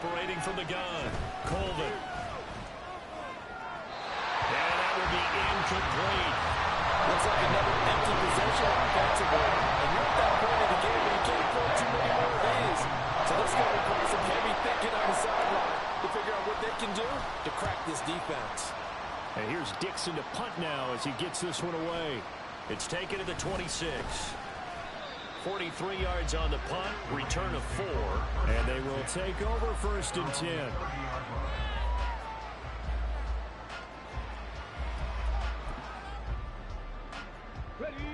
A: operating from the gun. Colvin. And that will be incomplete.
C: Looks like another empty possession offensively. And you're at that point of the game where you can't throw too many more of these. So this is going to require some heavy thinking on the sideline to figure out what they can do to crack this defense.
A: And here's Dixon to punt now as he gets this one away. It's taken at the 26. 43 yards on the punt, return of 4. And they will take over 1st and 10.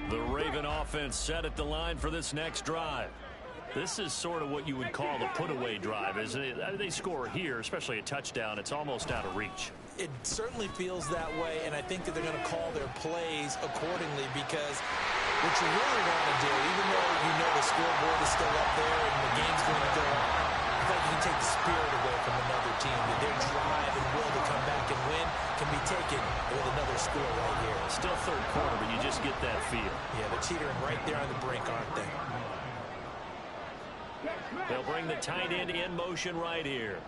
A: The Raven offense set at the line for this next drive. This is sort of what you would call a put-away drive, isn't it? They score here, especially a touchdown. It's almost out of reach.
B: It certainly feels that way, and I think that they're going to call their plays accordingly because what you really want to do, even though you know the scoreboard is still up there and the game's going to go on, I think you can take the spirit away from another team. That their drive and will to come back and win can be taken with another score right here.
A: Still 3rd quarter, but you just get that feel.
B: Yeah, they're teetering right there on the brink, aren't they?
A: They'll bring the tight end in motion right here.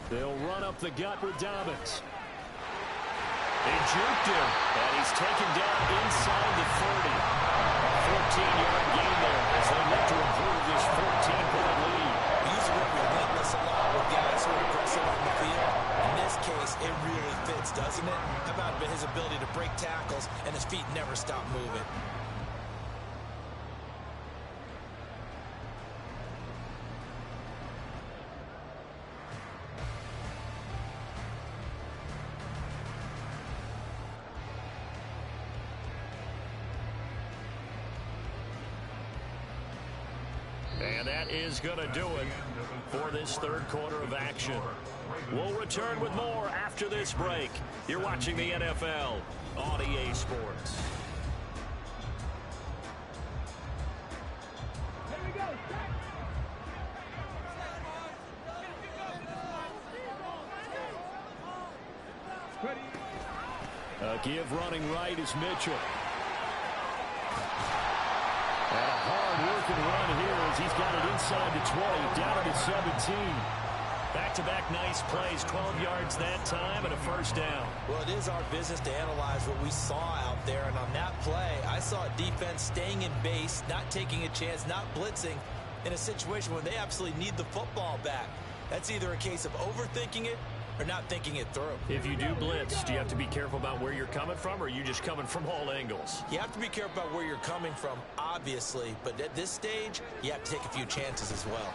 A: They'll run up the gut with Dobbins. They juked him, and he's taken down inside the 30. 14-yard gain there as they look to improve this 14-point lead.
B: We use the word relentless a lot with guys who are aggressive on the field. In this case, it really fits, doesn't it? How about his ability to break tackles and his feet never stop moving?
A: And that is going to do it for this 3rd quarter of action. We'll return with more after this break. You're watching the NFL on EA Sports. A give running right is Mitchell. And a hard-working run here as he's got it inside the 20, down to 17. Back-to-back nice plays, 12 yards that time, and a 1st down.
B: Well, it is our business to analyze what we saw out there, and on that play, I saw a defense staying in base, not taking a chance, not blitzing, in a situation where they absolutely need the football back. That's either a case of overthinking it or not thinking it through.
A: If you do blitz, do you have to be careful about where you're coming from, or are you just coming from all angles?
B: You have to be careful about where you're coming from, obviously, but at this stage, you have to take a few chances as well.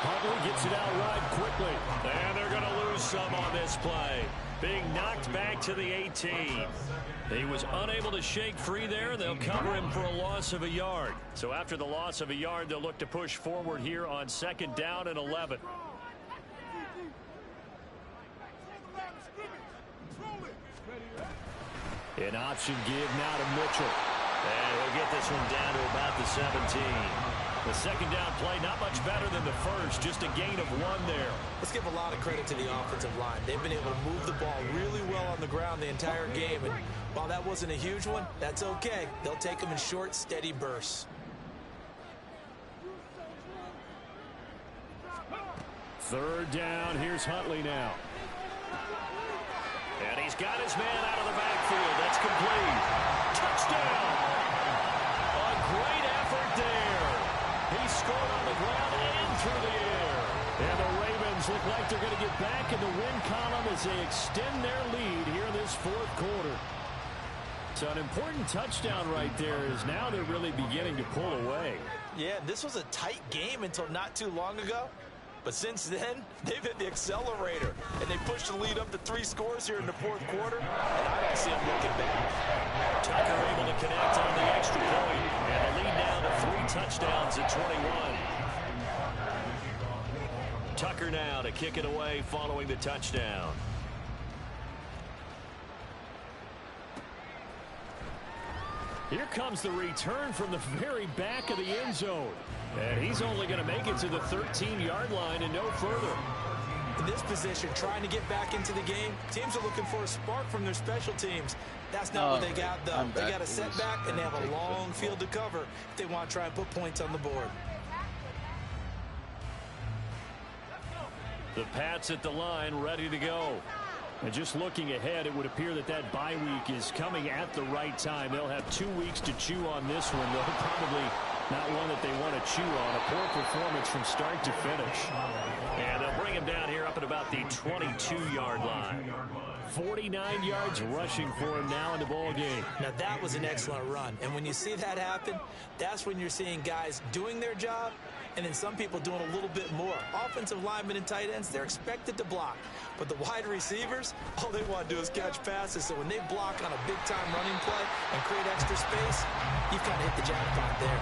A: Huntley gets it out right quickly, and they're going to lose some on this play. Being knocked back to the 18. He was unable to shake free there. They'll cover him for a loss of a yard. So after the loss of a yard, they'll look to push forward here on 2nd down and 11. An option give now to Mitchell. And he'll get this one down to about the 17. The 2nd down play, not much better than the first, just a gain of 1 there.
B: Let's give a lot of credit to the offensive line. They've been able to move the ball really well on the ground the entire game. And while that wasn't a huge one, that's okay. They'll take them in short, steady bursts.
A: 3rd down, here's Huntley now. And he's got his man out of the backfield. That's complete. Touchdown! A great effort there. He scored on the ground and through the air. And the Ravens look like they're going to get back in the win column as they extend their lead here in this 4th quarter. So an important touchdown right there is now they're really beginning to pull away.
B: Yeah, this was a tight game until not too long ago. But since then, they've hit the accelerator, and they pushed the lead up to 3 scores here in the 4th quarter, and I don't see them looking back.
A: Tucker able to connect on the extra point, and the lead now to 3 touchdowns at 21. Tucker now to kick it away following the touchdown. Here comes the return from the very back of the end zone. And he's only going to make it to the 13-yard line and no further.
C: In this position, trying to get back into the game, teams are looking for a spark from their special teams. That's not what they got, though. They got a setback, and they have a long field to cover if they want to try and put points on the board.
A: The Pats at the line, ready to go. And just looking ahead, it would appear that that bye week is coming at the right time. They'll have 2 weeks to chew on this one, though probably not one that they want to chew on. A poor performance from start to finish. And they'll bring him down here up at about the 22-yard line. 49 yards rushing for him now in the ball game.
C: Now, that was an excellent run. And when you see that happen, that's when you're seeing guys doing their job and then some people doing a little bit more. Offensive linemen and tight ends, they're expected to block. But the wide receivers, all they want to do is catch passes. So when they block on a big-time running play and create extra space, you've kind of hit the jackpot there.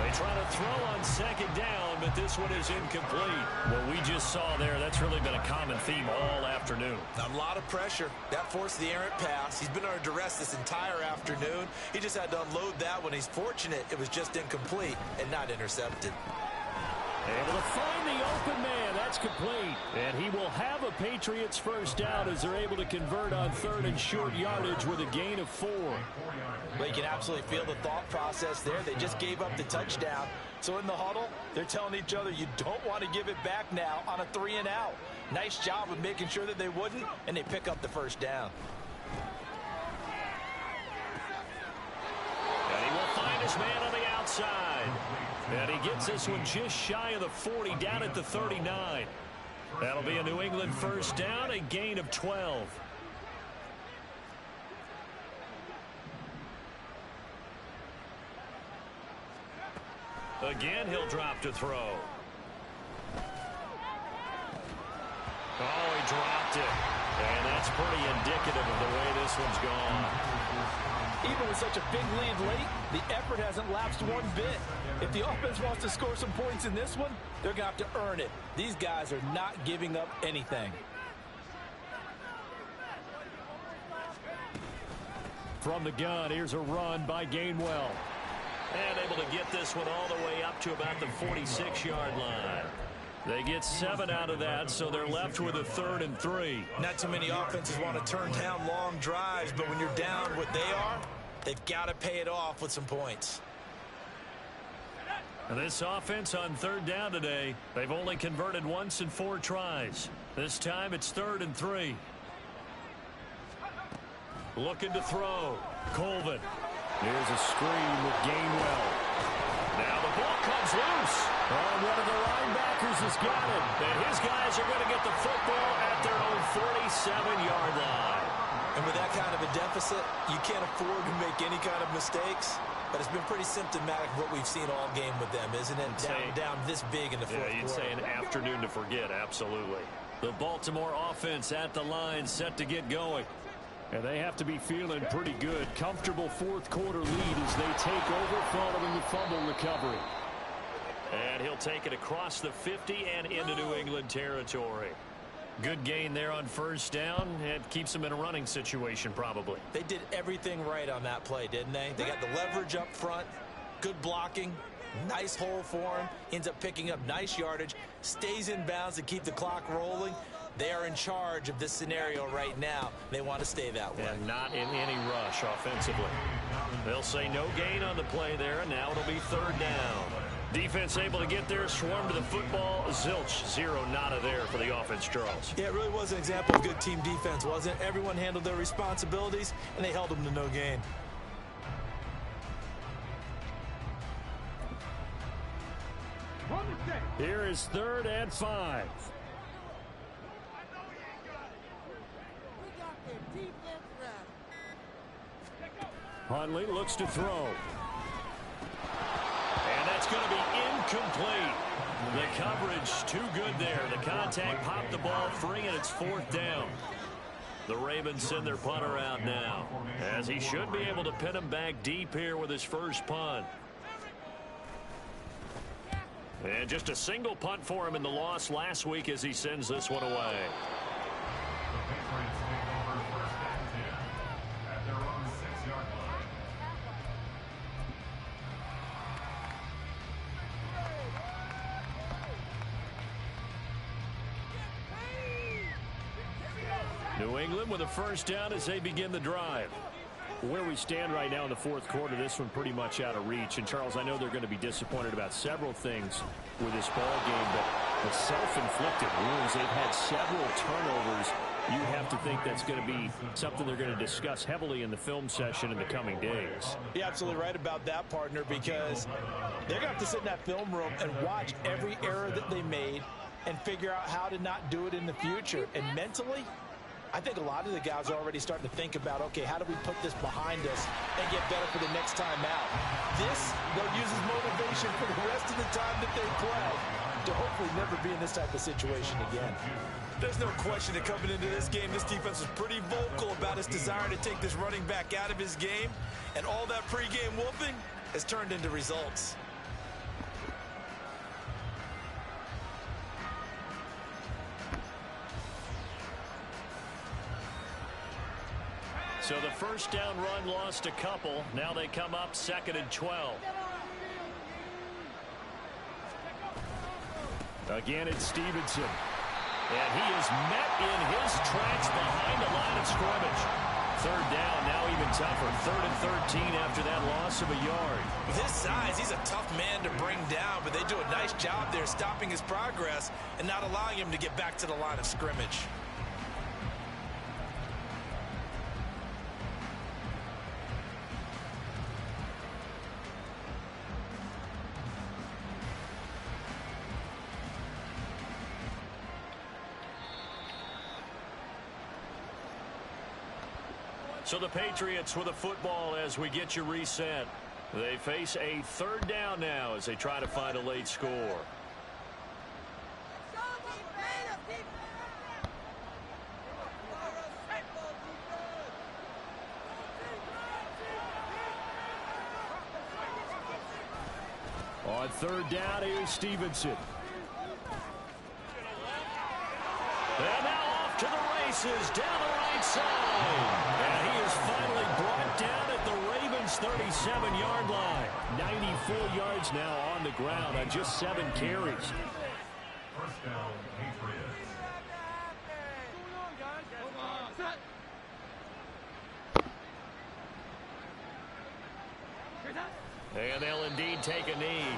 A: They try to throw on second down, but this one is incomplete. What we just saw there, that's really been a common theme all afternoon.
B: A lot of pressure. That forced the errant pass. He's been under duress this entire afternoon. He just had to unload that one. He's fortunate it was just incomplete and not intercepted.
A: Able to find the open man. That's complete. And he will have a Patriots first down as they're able to convert on third and short yardage with a gain of 4.
C: Well, you can absolutely feel the thought process there. They just gave up the touchdown. So in the huddle, they're telling each other you don't want to give it back now on a 3-and-out. Nice job of making sure that they wouldn't, and they pick up the first down.
A: And he will find his man on the outside. And he gets this one just shy of the 40, down at the 39. That'll be a New England first down, a gain of 12. Again, he'll drop to throw. Oh, he dropped it. And that's pretty indicative of the way this one's gone.
C: Even with such a big lead late, the effort hasn't lapsed one bit. If the offense wants to score some points in this one, they're going to have to earn it. These guys are not giving up anything.
A: From the gun, here's a run by Gainwell. And able to get this one all the way up to about the 46-yard line. They get 7 out of that, so they're left with a 3rd and 3.
B: Not too many offenses want to turn down long drives, but when you're down what they are, they've got to pay it off with some points.
A: And this offense on 3rd down today, they've only converted once in 4 tries. This time it's 3rd and 3. Looking to throw. Colvin. Here's a screen with Gainwell. Now the ball comes loose. Oh, one of the linebackers has got it. And his guys are going to get the football at their own 47-yard line.
C: And with that kind of a deficit, you can't afford to make any kind of mistakes. But it's been pretty symptomatic of what we've seen all game with them, isn't it? Down this big in the fourth quarter.
A: Yeah, you'd say an afternoon to forget, absolutely. The Baltimore offense at the line, set to get going. And they have to be feeling pretty good. Comfortable fourth quarter lead as they take over following the fumble recovery. And he'll take it across the 50 and into New England territory. Good gain there on first down. It keeps them in a running situation probably.
C: They did everything right on that play, didn't they? They got the leverage up front, good blocking, nice hole for him, ends up picking up nice yardage, stays in bounds to keep the clock rolling. They are in charge of this scenario right now. They want to stay that way.
A: And not in any rush offensively. They'll say no gain on the play there, and now it'll be 3rd down. Defense able to get there, swarm to the football. Zilch, 0 nada there for the offense, Charles.
C: Yeah, it really was an example of good team defense, wasn't it? Everyone handled their responsibilities, and they held them to no gain.
A: Here is 3rd and 5. Hundley looks to throw. And that's going to be incomplete. The coverage too good there. The contact popped the ball free, and it's 4th down. The Ravens send their punter out now, as he should be able to pin him back deep here with his first punt. And just a single punt for him in the loss last week as he sends this one away. New England with a first down as they begin the drive. Where we stand right now in the fourth quarter, this one pretty much out of reach. And, Charles, I know they're going to be disappointed about several things with this ball game, but the self-inflicted wounds, they've had several turnovers. You have to think that's going to be something they're going to discuss heavily in the film session in the coming days.
C: You're absolutely right about that, partner, because they're going to have to sit in that film room and watch every error that they made and figure out how to not do it in the future. And mentally, I think a lot of the guys are already starting to think about, okay, how do we put this behind us and get better for the next time out? This, they'll use as motivation for the rest of the time that they play to hopefully never be in this type of situation again.
B: There's no question that coming into this game, this defense was pretty vocal about its desire to take this running back out of his game, and all that pregame whooping has turned into results.
A: So the first down run lost a couple. Now they come up 2nd and 12. Again, it's Stevenson. And he is met in his tracks behind the line of scrimmage. Third down, now even tougher. 3rd and 13 after that loss of a yard.
B: With his size, he's a tough man to bring down, but they do a nice job there stopping his progress and not allowing him to get back to the line of scrimmage.
A: So the Patriots with a football as we get you reset. They face a 3rd down now as they try to find a late score. On 3rd down, here's Stevenson. And now off to the races down the right side. And he is finally brought down at the Ravens' 37-yard line. 94 yards now on the ground on just 7 carries.
E: First down, Patriots.
A: And they'll indeed take a knee.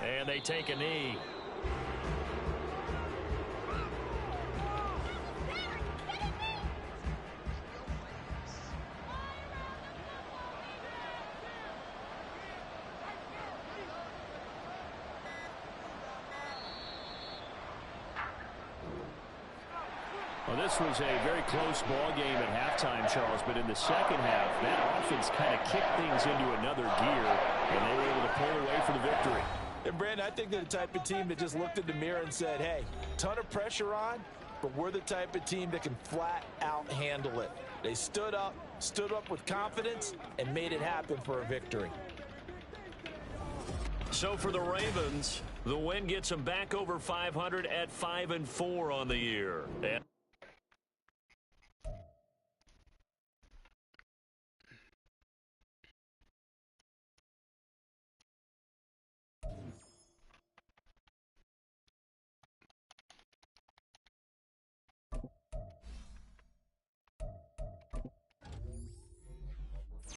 A: And they take a knee. Well, this was a very close ball game at halftime, Charles, but in the second half, that offense kind of kicked things into another gear, and they were able to pull away for the victory.
C: And, Brandon, I think they're the type of team that just looked in the mirror and said, hey, ton of pressure on, but we're the type of team that can flat out handle it. They stood up with confidence, and made it happen for a victory.
A: So for the Ravens, the win gets them back over 500 at 5-4 on the year. And